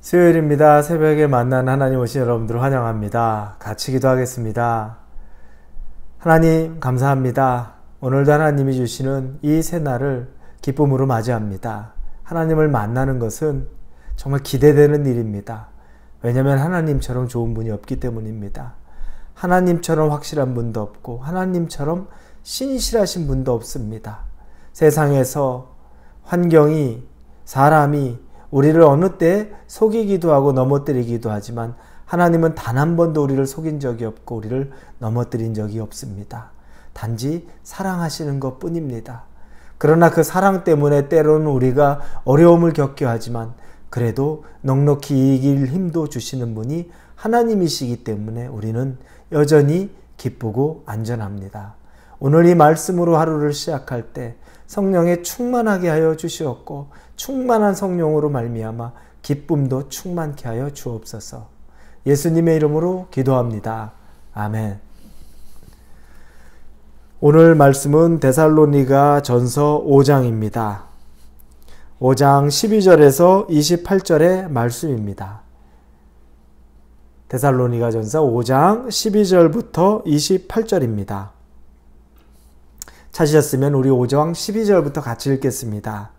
수요일입니다. 새벽에 만난 하나님 오신 여러분들을 환영합니다. 같이 기도하겠습니다. 하나님 감사합니다. 오늘도 하나님이 주시는 이 새날을 기쁨으로 맞이합니다. 하나님을 만나는 것은 정말 기대되는 일입니다. 왜냐하면 하나님처럼 좋은 분이 없기 때문입니다. 하나님처럼 확실한 분도 없고 하나님처럼 신실하신 분도 없습니다. 세상에서 환경이, 사람이 우리를 어느 때 속이기도 하고 넘어뜨리기도 하지만 하나님은 단 한 번도 우리를 속인 적이 없고 우리를 넘어뜨린 적이 없습니다. 단지 사랑하시는 것 뿐입니다. 그러나 그 사랑 때문에 때로는 우리가 어려움을 겪게 하지만 그래도 넉넉히 이길 힘도 주시는 분이 하나님이시기 때문에 우리는 여전히 기쁘고 안전합니다. 오늘 이 말씀으로 하루를 시작할 때 성령에 충만하게 하여 주시옵고 충만한 성령으로 말미암아 기쁨도 충만케 하여 주옵소서. 예수님의 이름으로 기도합니다. 아멘. 오늘 말씀은 데살로니가 전서 5장입니다. 5장 12절에서 28절의 말씀입니다. 데살로니가 전서 5장 12절부터 28절입니다. 찾으셨으면 우리 5장 12절부터 같이 읽겠습니다.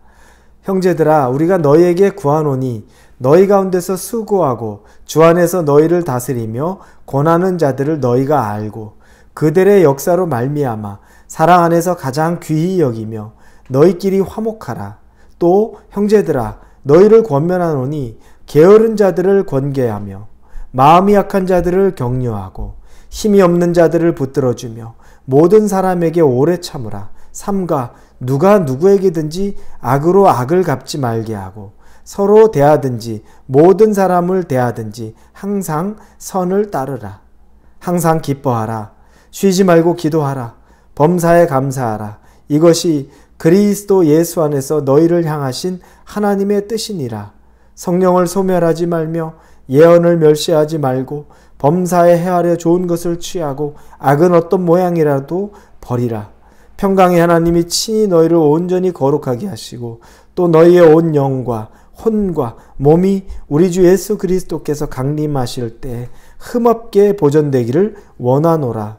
형제들아, 우리가 너희에게 구하노니 너희 가운데서 수고하고 주 안에서 너희를 다스리며 권하는 자들을 너희가 알고 그들의 역사로 말미암아 사랑 안에서 가장 귀히 여기며 너희끼리 화목하라. 또 형제들아, 너희를 권면하노니 게으른 자들을 권계하며 마음이 약한 자들을 격려하고 힘이 없는 자들을 붙들어주며 모든 사람에게 오래 참으라. 삼가 누가 누구에게든지 악으로 악을 갚지 말게 하고 서로 대하든지 모든 사람을 대하든지 항상 선을 따르라. 항상 기뻐하라. 쉬지 말고 기도하라. 범사에 감사하라. 이것이 그리스도 예수 안에서 너희를 향하신 하나님의 뜻이니라. 성령을 소멸하지 말며 예언을 멸시하지 말고 범사에 헤아려 좋은 것을 취하고 악은 어떤 모양이라도 버리라. 평강의 하나님이 친히 너희를 온전히 거룩하게 하시고 또 너희의 온 영과 혼과 몸이 우리 주 예수 그리스도께서 강림하실 때 흠없게 보존되기를 원하노라.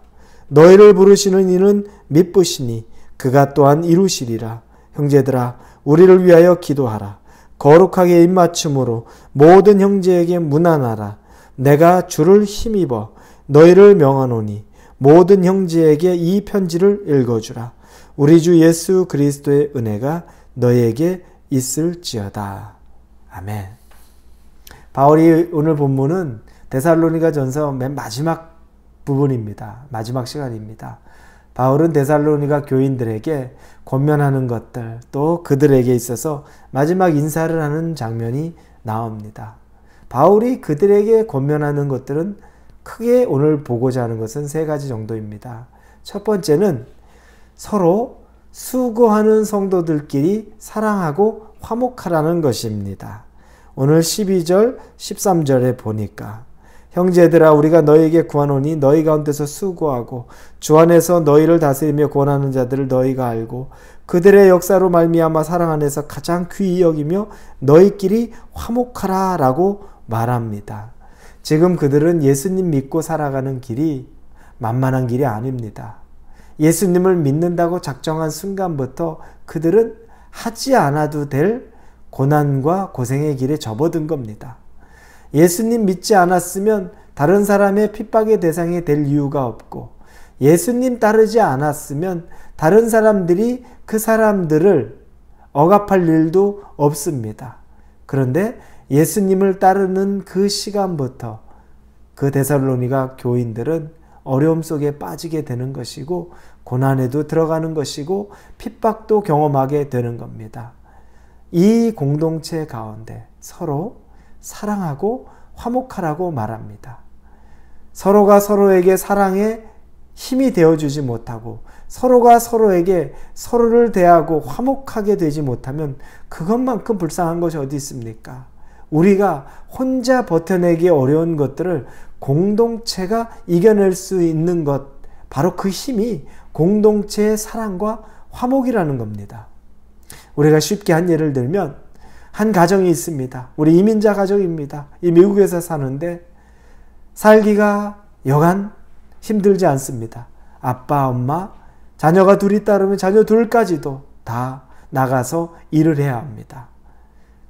너희를 부르시는 이는 미쁘시니 그가 또한 이루시리라. 형제들아, 우리를 위하여 기도하라. 거룩하게 입맞춤으로 모든 형제에게 문안하라. 내가 주를 힘입어 너희를 명하노니 모든 형제에게 이 편지를 읽어주라. 우리 주 예수 그리스도의 은혜가 너희에게 있을지어다. 아멘. 바울이 오늘 본문은 데살로니가 전서 맨 마지막 부분입니다. 마지막 시간입니다. 바울은 데살로니가 교인들에게 권면하는 것들, 또 그들에게 있어서 마지막 인사를 하는 장면이 나옵니다. 바울이 그들에게 권면하는 것들은 크게 오늘 보고자 하는 것은 세 가지 정도입니다. 첫 번째는 서로 수고하는 성도들끼리 사랑하고 화목하라는 것입니다. 오늘 12절, 13절에 보니까 형제들아, 우리가 너희에게 구하노니 너희 가운데서 수고하고 주 안에서 너희를 다스리며 권하는 자들을 너희가 알고 그들의 역사로 말미암아 사랑 안에서 가장 귀히 여기며 너희끼리 화목하라 라고 말합니다. 지금 그들은 예수님 믿고 살아가는 길이 만만한 길이 아닙니다. 예수님을 믿는다고 작정한 순간부터 그들은 하지 않아도 될 고난과 고생의 길에 접어든 겁니다. 예수님 믿지 않았으면 다른 사람의 핍박의 대상이 될 이유가 없고 예수님 따르지 않았으면 다른 사람들이 그 사람들을 억압할 일도 없습니다. 그런데 예수님을 따르는 그 시간부터 그 데살로니가 교인들은 어려움 속에 빠지게 되는 것이고 고난에도 들어가는 것이고 핍박도 경험하게 되는 겁니다. 이 공동체 가운데 서로 사랑하고 화목하라고 말합니다. 서로가 서로에게 사랑에 힘이 되어주지 못하고 서로가 서로에게 서로를 대하고 화목하게 되지 못하면 그것만큼 불쌍한 것이 어디 있습니까? 우리가 혼자 버텨내기 어려운 것들을 공동체가 이겨낼 수 있는 것, 바로 그 힘이 공동체의 사랑과 화목이라는 겁니다. 우리가 쉽게 한 예를 들면 한 가정이 있습니다. 우리 이민자 가정입니다. 이 미국에서 사는데 살기가 여간 힘들지 않습니다. 아빠, 엄마, 자녀가 둘이 따르면 자녀 둘까지도 다 나가서 일을 해야 합니다.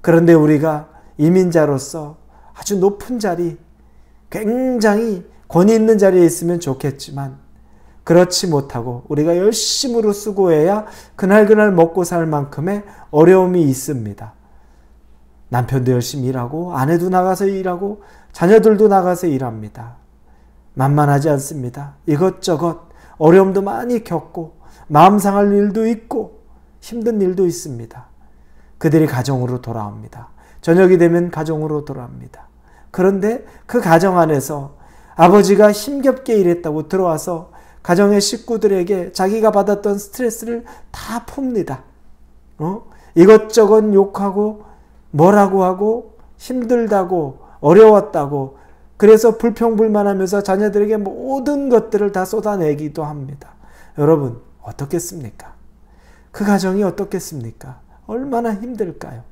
그런데 우리가 이민자로서 아주 높은 자리, 굉장히 권위 있는 자리에 있으면 좋겠지만 그렇지 못하고 우리가 열심으로 수고해야 그날 먹고 살 만큼의 어려움이 있습니다. 남편도 열심히 일하고 아내도 나가서 일하고 자녀들도 나가서 일합니다. 만만하지 않습니다. 이것저것 어려움도 많이 겪고 마음 상할 일도 있고 힘든 일도 있습니다. 그들이 가정으로 돌아옵니다. 저녁이 되면 가정으로 돌아옵니다. 그런데 그 가정 안에서 아버지가 힘겹게 일했다고 들어와서 가정의 식구들에게 자기가 받았던 스트레스를 다 풉니다. 이것저것 욕하고 뭐라고 하고 힘들다고 어려웠다고 그래서 불평불만하면서 자녀들에게 모든 것들을 다 쏟아내기도 합니다. 여러분 어떻겠습니까? 그 가정이 어떻겠습니까? 얼마나 힘들까요?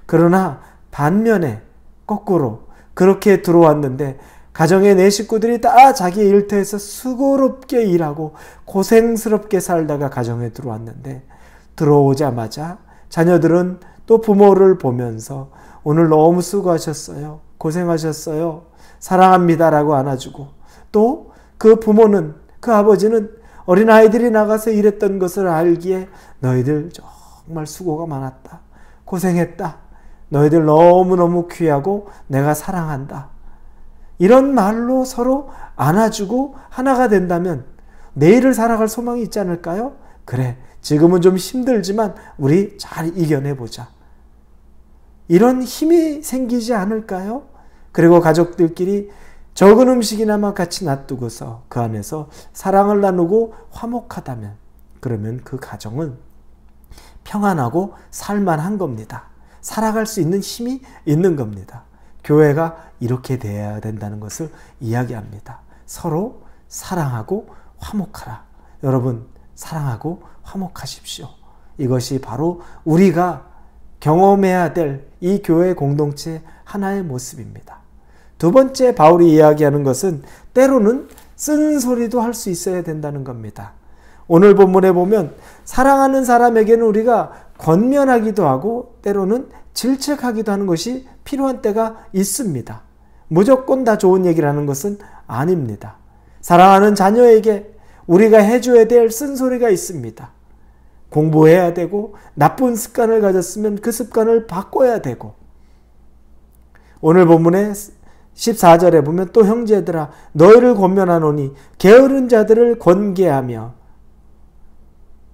그러나 반면에 거꾸로 그렇게 들어왔는데 가정의 내 식구들이 다 자기 일터에서 수고롭게 일하고 고생스럽게 살다가 가정에 들어왔는데 들어오자마자 자녀들은 또 부모를 보면서 오늘 너무 수고하셨어요. 고생하셨어요. 사랑합니다라고 안아주고 또 그 부모는 그 아버지는 어린아이들이 나가서 일했던 것을 알기에 너희들 정말 수고가 많았다. 고생했다. 너희들 너무너무 귀하고 내가 사랑한다. 이런 말로 서로 안아주고 하나가 된다면 내일을 살아갈 소망이 있지 않을까요? 그래, 지금은 좀 힘들지만 우리 잘 이겨내보자. 이런 힘이 생기지 않을까요? 그리고 가족들끼리 적은 음식이나마 같이 놔두고서 그 안에서 사랑을 나누고 화목하다면 그러면 그 가정은 평안하고 살만한 겁니다. 살아갈 수 있는 힘이 있는 겁니다. 교회가 이렇게 돼야 된다는 것을 이야기합니다. 서로 사랑하고 화목하라. 여러분 사랑하고 화목하십시오. 이것이 바로 우리가 경험해야 될 이 교회 공동체 하나의 모습입니다. 두 번째 바울이 이야기하는 것은 때로는 쓴소리도 할 수 있어야 된다는 겁니다. 오늘 본문에 보면 사랑하는 사람에게는 우리가 권면하기도 하고 때로는 질책하기도 하는 것이 필요한 때가 있습니다. 무조건 다 좋은 얘기를 하는 것은 아닙니다. 사랑하는 자녀에게 우리가 해줘야 될 쓴소리가 있습니다. 공부해야 되고 나쁜 습관을 가졌으면 그 습관을 바꿔야 되고 오늘 본문에 14절에 보면 또 형제들아 너희를 권면하노니 게으른 자들을 권계하며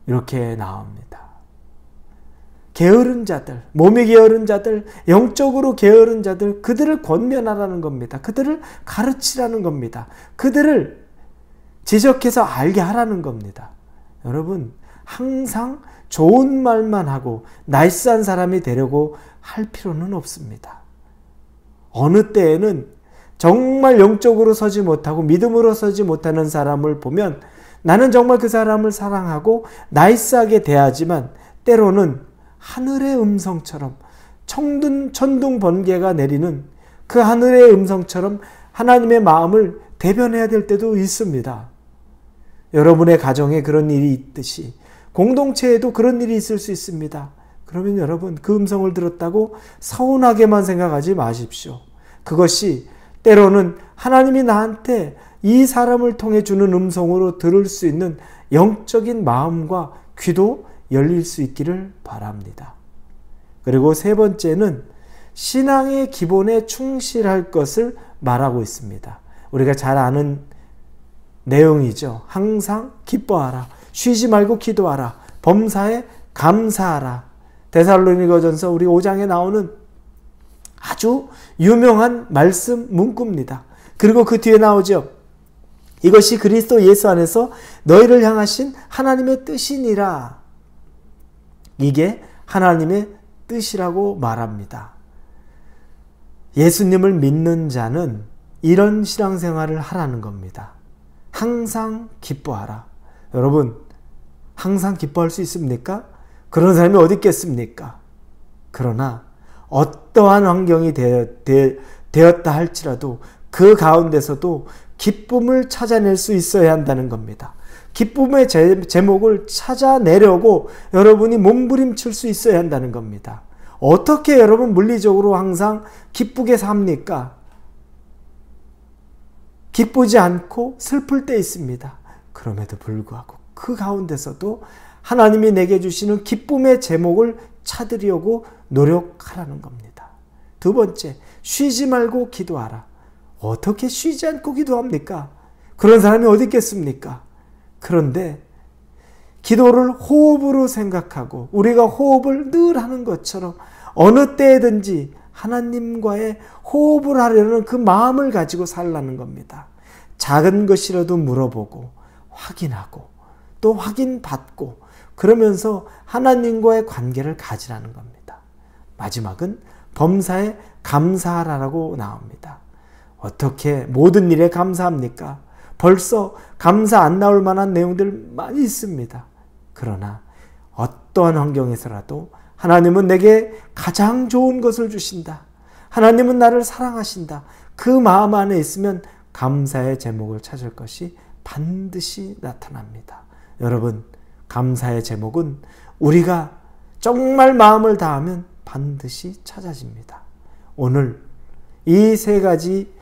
이렇게 나옵니다. 게으른 자들, 몸이 게으른 자들, 영적으로 게으른 자들 그들을 권면하라는 겁니다. 그들을 가르치라는 겁니다. 그들을 지적해서 알게 하라는 겁니다. 여러분 항상 좋은 말만 하고 나이스한 사람이 되려고 할 필요는 없습니다. 어느 때에는 정말 영적으로 서지 못하고 믿음으로 서지 못하는 사람을 보면 나는 정말 그 사람을 사랑하고 나이스하게 대하지만 때로는 하늘의 음성처럼 천둥 번개가 내리는 그 하늘의 음성처럼 하나님의 마음을 대변해야 될 때도 있습니다. 여러분의 가정에 그런 일이 있듯이 공동체에도 그런 일이 있을 수 있습니다. 그러면 여러분 그 음성을 들었다고 서운하게만 생각하지 마십시오. 그것이 때로는 하나님이 나한테 이 사람을 통해 주는 음성으로 들을 수 있는 영적인 마음과 귀도 열릴 수 있기를 바랍니다. 그리고 세 번째는 신앙의 기본에 충실할 것을 말하고 있습니다. 우리가 잘 아는 내용이죠. 항상 기뻐하라. 쉬지 말고 기도하라. 범사에 감사하라. 데살로니가전서 우리 5장에 나오는 아주 유명한 말씀 문구입니다. 그리고 그 뒤에 나오죠. 이것이 그리스도 예수 안에서 너희를 향하신 하나님의 뜻이니라. 이게 하나님의 뜻이라고 말합니다. 예수님을 믿는 자는 이런 신앙생활을 하라는 겁니다. 항상 기뻐하라. 여러분 항상 기뻐할 수 있습니까? 그런 사람이 어디 있겠습니까? 그러나 어떠한 환경이 되었다 할지라도 그 가운데서도 기쁨을 찾아낼 수 있어야 한다는 겁니다. 기쁨의 제목을 찾아내려고 여러분이 몸부림칠 수 있어야 한다는 겁니다. 어떻게 여러분 물리적으로 항상 기쁘게 삽니까? 기쁘지 않고 슬플 때 있습니다. 그럼에도 불구하고 그 가운데서도 하나님이 내게 주시는 기쁨의 제목을 찾으려고 노력하라는 겁니다. 두 번째, 쉬지 말고 기도하라. 어떻게 쉬지 않고 기도합니까? 그런 사람이 어디 있겠습니까? 그런데 기도를 호흡으로 생각하고 우리가 호흡을 늘 하는 것처럼 어느 때든지 하나님과의 호흡을 하려는 그 마음을 가지고 살라는 겁니다. 작은 것이라도 물어보고 확인하고 또 확인받고 그러면서 하나님과의 관계를 가지라는 겁니다. 마지막은 범사에 감사하라고 나옵니다. 어떻게 모든 일에 감사합니까? 벌써 감사 안 나올 만한 내용들 많이 있습니다. 그러나 어떠한 환경에서라도 하나님은 내게 가장 좋은 것을 주신다. 하나님은 나를 사랑하신다. 그 마음 안에 있으면 감사의 제목을 찾을 것이 반드시 나타납니다. 여러분, 감사의 제목은 우리가 정말 마음을 다하면 반드시 찾아집니다. 오늘 이 세 가지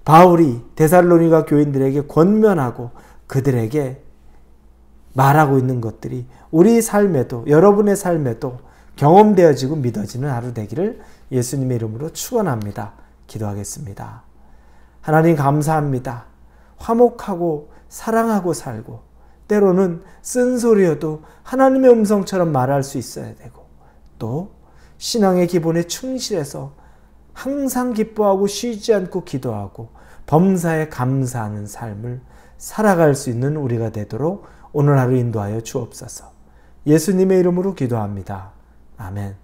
바울이 데살로니가 교인들에게 권면하고 그들에게 말하고 있는 것들이 우리 삶에도 여러분의 삶에도 경험되어지고 믿어지는 하루 되기를 예수님의 이름으로 축원합니다. 기도하겠습니다. 하나님 감사합니다. 화목하고 사랑하고 살고 때로는 쓴소리여도 하나님의 음성처럼 말할 수 있어야 되고 또 신앙의 기본에 충실해서 항상 기뻐하고 쉬지 않고 기도하고 범사에 감사하는 삶을 살아갈 수 있는 우리가 되도록 오늘 하루 인도하여 주옵소서. 예수님의 이름으로 기도합니다. 아멘.